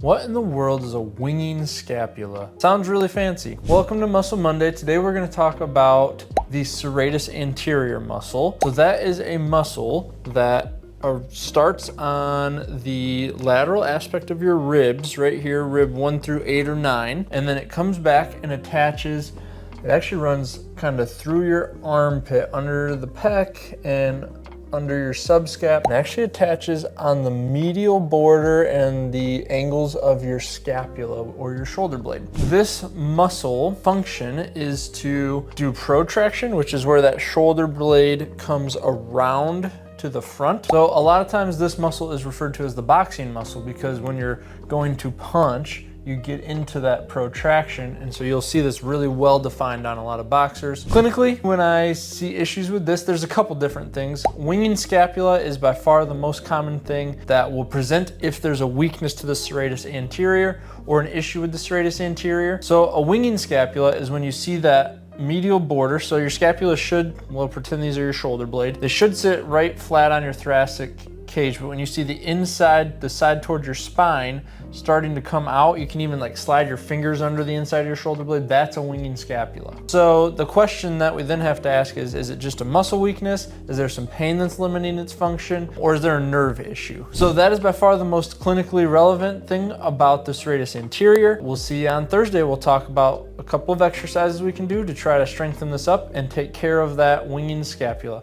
What in the world is a winging scapula? Sounds really fancy. Welcome to Muscle Monday. Today we're going to talk about the serratus anterior muscle. So that is a muscle that starts on the lateral aspect of your ribs, right here, rib 1 through 8 or 9, and then it comes back and attaches. It actually runs kind of through your armpit, under the pec and under your subscap. It actually attaches on the medial border and the angles of your scapula or your shoulder blade. This muscle function is to do protraction, which is where that shoulder blade comes around to the front. So a lot of times this muscle is referred to as the boxing muscle because when you're going to punch, you get into that protraction, and so you'll see this really well defined on a lot of boxers. Clinically, when I see issues with this, there's a couple different things. Winging scapula is by far the most common thing that will present if there's a weakness to the serratus anterior or an issue with the serratus anterior. So a winging scapula is when you see that medial border, so your scapula should, we'll pretend these are your shoulder blade, they should sit right flat on your thoracic cage, but when you see the inside, the side towards your spine starting to come out, you can even like slide your fingers under the inside of your shoulder blade, that's a winging scapula. So the question that we then have to ask is it just a muscle weakness? Is there some pain that's limiting its function? Or is there a nerve issue? So that is by far the most clinically relevant thing about the serratus anterior. We'll see you on Thursday. We'll talk about a couple of exercises we can do to try to strengthen this up and take care of that winging scapula.